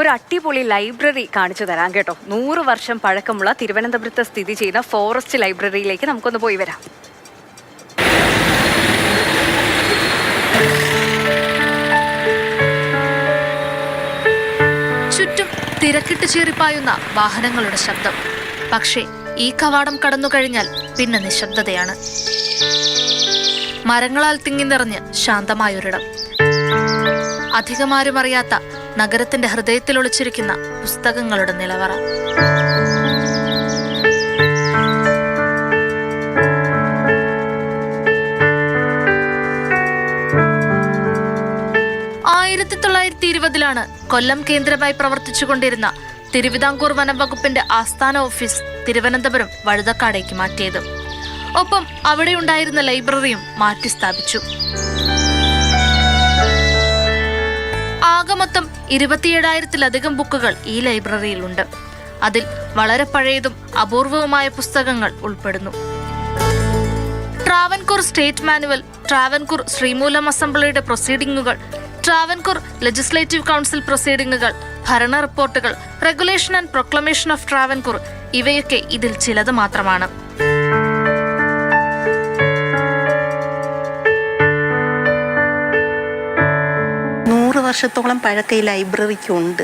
ഒരു അടിപൊളി ലൈബ്രറി കാണിച്ചു തരാം കേട്ടോ. 100 വർഷം പഴക്കമുള്ള തിരുവനന്തപുരത്ത് സ്ഥിതി ചെയ്യുന്ന ഫോറസ്റ്റ് ലൈബ്രറിയിലേക്ക് നമുക്കൊന്ന് പോയി വരാം. ചുറ്റും തിരക്കിട്ട് ചീറിപ്പായുന്ന വാഹനങ്ങളുടെ ശബ്ദം. പക്ഷേ ഈ കവാടം കടന്നു കഴിഞ്ഞാൽ പിന്നെ നിശബ്ദതയാണ്. മരങ്ങളാൽ തിങ്ങി നിറഞ്ഞ് ശാന്തമായൊരിടം. അധികമാരും അറിയാത്ത നഗരത്തിന്റെ ഹൃദയത്തിൽ ഒളിച്ചിരിക്കുന്ന പുസ്തകങ്ങളുടെ നിലവറ. ലാണ് കൊല്ലം കേന്ദ്രമായി പ്രവർത്തിച്ചുകൊണ്ടിരുന്ന തിരുവിതാംകൂർ വനം വകുപ്പിന്റെ ആസ്ഥാന ഓഫീസ് തിരുവനന്തപുരം വഴുതക്കാടേക്ക് മാറ്റിയത്. ഒപ്പം അവിടെ ഉണ്ടായിരുന്ന ലൈബ്രറിയും മാറ്റി സ്ഥാപിച്ചു. ആകെ മൊത്തം 27,000-ലധികം ബുക്കുകൾ ഈ ലൈബ്രറിയിലുണ്ട്. അതിൽ വളരെ പഴയതും അപൂർവവുമായ പുസ്തകങ്ങൾ ഉൾപ്പെടുന്നു. ട്രാവൻകൂർ സ്റ്റേറ്റ് മാനുവൽ, ട്രാവൻകൂർ ശ്രീമൂലം അസംബ്ലിയുടെ പ്രൊസീഡിംഗുകൾ, ട്രാവൻകൂർ ലെജിസ്ലേറ്റീവ് കൗൺസിൽ പ്രൊസീഡിംഗുകൾ, ഭരണ റിപ്പോർട്ടുകൾ, regulation and proclamation of Travancore ഇവയൊക്കെ ഇതിൽ ചിലത് മാത്രമാണ്. വർഷത്തോളം പഴക്കം ഈ ലൈബ്രറിക്കുണ്ട്.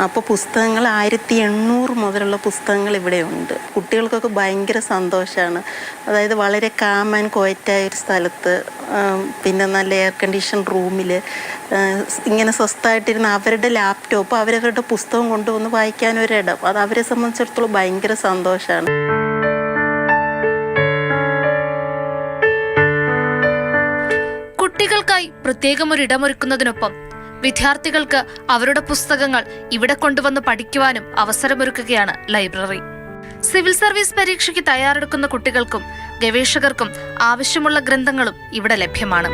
അപ്പോൾ പുസ്തകങ്ങൾ 1800 മുതലുള്ള പുസ്തകങ്ങൾ ഇവിടെ ഉണ്ട്. കുട്ടികൾക്കൊക്കെ ഭയങ്കര സന്തോഷമാണ്. അതായത് വളരെ കാം ആൻഡ് ക്വയറ്റായ ഒരു സ്ഥലത്ത്, പിന്നെ നല്ല എയർ കണ്ടീഷൻ റൂമിൽ ഇങ്ങനെ സ്വസ്ഥമായിട്ടിരുന്ന അവരുടെ ലാപ്ടോപ്പ് അവരവരുടെ പുസ്തകം കൊണ്ടുവന്ന് വായിക്കാനൊരിടം, അത് അവരെ സംബന്ധിച്ചിടത്തോളം ഭയങ്കര സന്തോഷമാണ്. കുട്ടികൾക്കായി പ്രത്യേകം ഒരിടമൊരുക്കുന്നതിനൊപ്പം വിദ്യാർത്ഥികൾക്ക് അവരുടെ പുസ്തകങ്ങൾ ഇവിടെ കൊണ്ടുവന്ന് പഠിക്കുവാനും അവസരമൊരുക്കുകയാണ് ലൈബ്രറി. സിവിൽ സർവീസ് പരീക്ഷയ്ക്ക് തയ്യാറെടുക്കുന്ന കുട്ടികൾക്കും ഗവേഷകർക്കും ആവശ്യമുള്ള ഗ്രന്ഥങ്ങളും ഇവിടെ ലഭ്യമാണ്.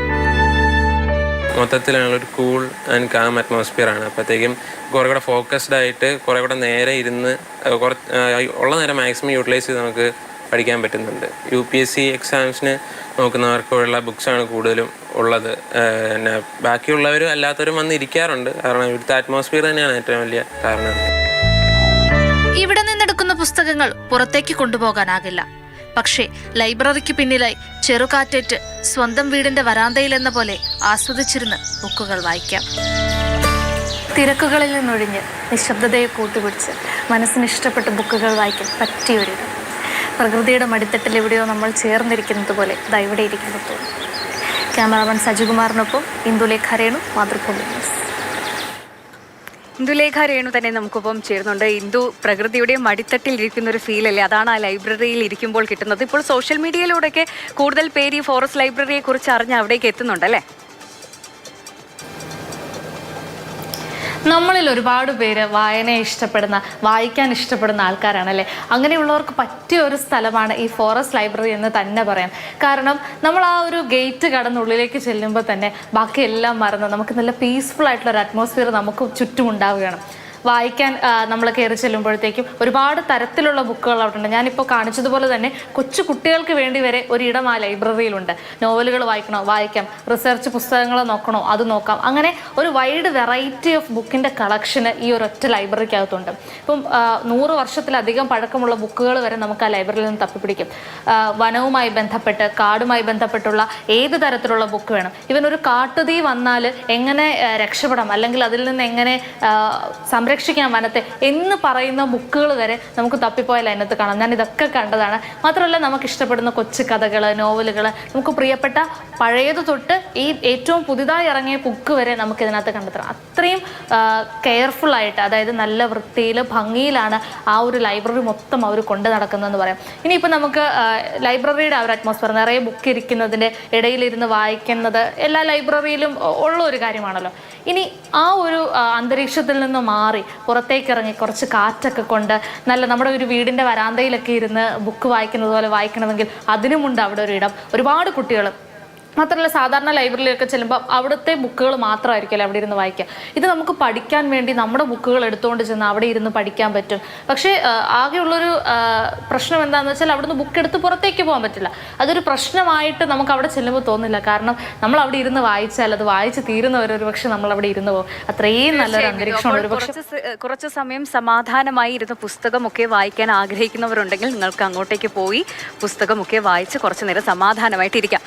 മൊത്തത്തിലുള്ള ഒരു കൂൾ ആൻഡ് കാം അറ്റ്മോസ്ഫിയർ ആണ്. അപ്പോഴത്തേക്കും കുറേ കൂടെ ഫോക്കസ്ഡ് ആയിട്ട് കുറേ കൂടെ നേരെ ഇരുന്ന് ഉള്ള നേരം മാക്സിമം യൂട്ടിലൈസ് ചെയ്ത് നമുക്ക് പഠിക്കാൻ പറ്റുന്നുണ്ട്. UPSC എക്സാംസിന് നോക്കുന്നവർക്കുള്ള ബുക്സാണ് കൂടുതലും ഉള്ളത്. പിന്നെ ബാക്കിയുള്ളവരും അല്ലാത്തവരും വന്ന് ഇരിക്കാറുണ്ട്. കാരണം ഇവിടുത്തെ അറ്റ്മോസ്ഫിയർ തന്നെയാണ് ഏറ്റവും വലിയ കാരണം. ഇവിടെ നിന്നെടുക്കുന്ന പുസ്തകങ്ങൾ പുറത്തേക്ക് കൊണ്ടുപോകാനാകില്ല. പക്ഷേ ലൈബ്രറിക്ക് പിന്നിലായി ചെറുകാറ്റേറ്റ് സ്വന്തം വീടിന്റെ വരാന്തയിൽ എന്ന പോലെ ആസ്വദിച്ചിരുന്ന് ബുക്കുകൾ വായിക്കാം. തിരക്കുകളിൽ നിന്നൊഴിഞ്ഞ് നിശബ്ദതയെ കൂട്ടുപിടിച്ച് മനസ്സിന് ഇഷ്ടപ്പെട്ട ബുക്കുകൾ വായിക്കാൻ പറ്റിയൊരിടം. പ്രകൃതിയുടെ മടിത്തട്ടിൽ എവിടെയോ നമ്മൾ ചേർന്നിരിക്കുന്നത് പോലെ ഇതാ ഇവിടെ ഇരിക്കുന്നത് തോന്നും. ക്യാമറാമാൻ സജികുമാറിനൊപ്പം ഇന്ദുലേഖ രേണു, മാതൃഭൂമി ന്യൂസ്. ഇന്ദുലേഖ രേണു തന്നെ നമുക്കൊപ്പം ചേർന്നുണ്ട്. ഇന്ദു, പ്രകൃതിയുടെ മടിത്തട്ടിൽ ഇരിക്കുന്ന ഒരു ഫീലല്ലേ, അതാണ് ആ ലൈബ്രറിയിൽ ഇരിക്കുമ്പോൾ കിട്ടുന്നത്. ഇപ്പോൾ സോഷ്യൽ മീഡിയയിലൂടെയൊക്കെ കൂടുതൽ പേര് ഈ ഫോറസ്റ്റ് ലൈബ്രറിയെ കുറിച്ച് അറിഞ്ഞ് അവിടേക്ക് എത്തുന്നുണ്ടല്ലേ? നമ്മളിൽ ഒരുപാട് പേര് വായനയെ ഇഷ്ടപ്പെടുന്ന, വായിക്കാൻ ഇഷ്ടപ്പെടുന്ന ആൾക്കാരാണല്ലേ. അങ്ങനെയുള്ളവർക്ക് പറ്റിയ ഒരു സ്ഥലമാണ് ഈ ഫോറസ്റ്റ് ലൈബ്രറി എന്ന് തന്നെ പറയാം. കാരണം നമ്മൾ ആ ഒരു ഗേറ്റ് കടന്നുള്ളിലേക്ക് ചെല്ലുമ്പോൾ തന്നെ ബാക്കിയെല്ലാം മറന്ന് നമുക്ക് നല്ല പീസ്ഫുൾ ആയിട്ടുള്ള ഒരു അറ്റ്മോസ്ഫിയർ നമുക്ക് ചുറ്റും ഉണ്ടാവുകയാണ്. വായിക്കാൻ നമ്മൾ കയറി ചെല്ലുമ്പോഴത്തേക്കും ഒരുപാട് തരത്തിലുള്ള ബുക്കുകൾ അവിടെ ഉണ്ട്. ഞാനിപ്പോൾ കാണിച്ചതുപോലെ തന്നെ കൊച്ചു കുട്ടികൾക്ക് വേണ്ടി വരെ ഒരിടം ആ ലൈബ്രറിയിലുണ്ട്. നോവലുകൾ വായിക്കണോ വായിക്കാം, റിസർച്ച് പുസ്തകങ്ങൾ നോക്കണോ അത് നോക്കാം. അങ്ങനെ ഒരു വൈഡ് വെറൈറ്റി ഓഫ് ബുക്കിൻ്റെ കളക്ഷന് ഈ ഒരൊറ്റ ലൈബ്രറിക്കകത്തുണ്ട്. ഇപ്പം 100 വർഷത്തിലധികം പഴക്കമുള്ള ബുക്കുകൾ വരെ നമുക്ക് ആ ലൈബ്രറിയിൽ നിന്ന് തപ്പിപ്പിടിക്കും. വനവുമായി ബന്ധപ്പെട്ട്, കാടുമായി ബന്ധപ്പെട്ടുള്ള ഏത് തരത്തിലുള്ള ബുക്ക് വേണം. ഇവനൊരു കാട്ടുതീ വന്നാൽ എങ്ങനെ രക്ഷപ്പെടാം, അല്ലെങ്കിൽ അതിൽ നിന്ന് എങ്ങനെ സംരക്ഷിക്കാൻ വനത്തെ എന്ന് പറയുന്ന ബുക്കുകൾ വരെ നമുക്ക് തപ്പിപ്പോയാൽ അതിനകത്ത് കാണാം. ഞാൻ ഇതൊക്കെ കണ്ടതാണ്. മാത്രമല്ല നമുക്ക് ഇഷ്ടപ്പെടുന്ന കൊച്ചു കഥകൾ, നോവലുകൾ, നമുക്ക് പ്രിയപ്പെട്ട പഴയത് തൊട്ട് ഈ ഏറ്റവും പുതിയതായി ഇറങ്ങിയ ബുക്ക് വരെ നമുക്ക് ഇതിനകത്ത് കണ്ടെത്താം. അത്രയും കെയർഫുള്ളായിട്ട്, അതായത് നല്ല വൃത്തിയിൽ, ഭംഗിയിലാണ് ആ ഒരു ലൈബ്രറി മൊത്തം അവർ കൊണ്ടു നടക്കുന്നതെന്ന് പറയാം. ഇനിയിപ്പോൾ നമുക്ക് ലൈബ്രറിയുടെ ആ ഒരു അറ്റ്മോസ്ഫിയർ, നിറയെ ബുക്ക് ഇരിക്കുന്നതിൻ്റെ ഇടയിലിരുന്ന് വായിക്കുന്നത് എല്ലാ ലൈബ്രറിയിലും ഉള്ള ഒരു കാര്യമാണല്ലോ. ഇനി ആ ഒരു അന്തരീക്ഷത്തിൽ നിന്ന് മാറി പുറത്തേക്ക് ഇറങ്ങി കുറച്ച് കാറ്റൊക്കെ കൊണ്ട് നല്ല നമ്മുടെ ഒരു വീടിൻ്റെ വരാന്തയിലൊക്കെ ഇരുന്ന് ബുക്ക് വായിക്കുന്നത് പോലെ വായിക്കണമെങ്കിൽ അതിനുമുണ്ട് അവിടെ ഒരു ഇടം. ഒരുപാട് കുട്ടികൾ മാത്രമല്ല സാധാരണ ലൈബ്രറിയിലൊക്കെ ചെല്ലുമ്പോൾ അവിടുത്തെ ബുക്കുകൾ മാത്രമായിരിക്കുമല്ലോ അവിടെ ഇരുന്ന് വായിക്കുക. ഇത് നമുക്ക് പഠിക്കാൻ വേണ്ടി നമ്മുടെ ബുക്കുകൾ എടുത്തുകൊണ്ട് ചെന്ന് അവിടെ ഇരുന്ന് പഠിക്കാൻ പറ്റും. പക്ഷേ ആകെയുള്ളൊരു പ്രശ്നം എന്താണെന്ന് വെച്ചാൽ അവിടുന്ന് ബുക്ക് എടുത്ത് പുറത്തേക്ക് പോകാൻ പറ്റില്ല. അതൊരു പ്രശ്നമായിട്ട് നമുക്ക് അവിടെ ചെല്ലുമ്പോൾ തോന്നില്ല. കാരണം നമ്മൾ അവിടെ ഇരുന്ന് വായിച്ചാൽ അത് വായിച്ച് തീരുന്നവർ ഒരു പക്ഷെ നമ്മൾ അവിടെ ഇരുന്ന് പോകും. അത്രയും നല്ലൊരു അന്തരീക്ഷമാണ്. ഒരു പക്ഷേ കുറച്ച് സമയം സമാധാനമായി ഇരുന്ന് പുസ്തകമൊക്കെ വായിക്കാൻ ആഗ്രഹിക്കുന്നവരുണ്ടെങ്കിൽ നിങ്ങൾക്ക് അങ്ങോട്ടേക്ക് പോയി പുസ്തകമൊക്കെ വായിച്ച് കുറച്ച് നേരം സമാധാനമായിട്ടിരിക്കാം.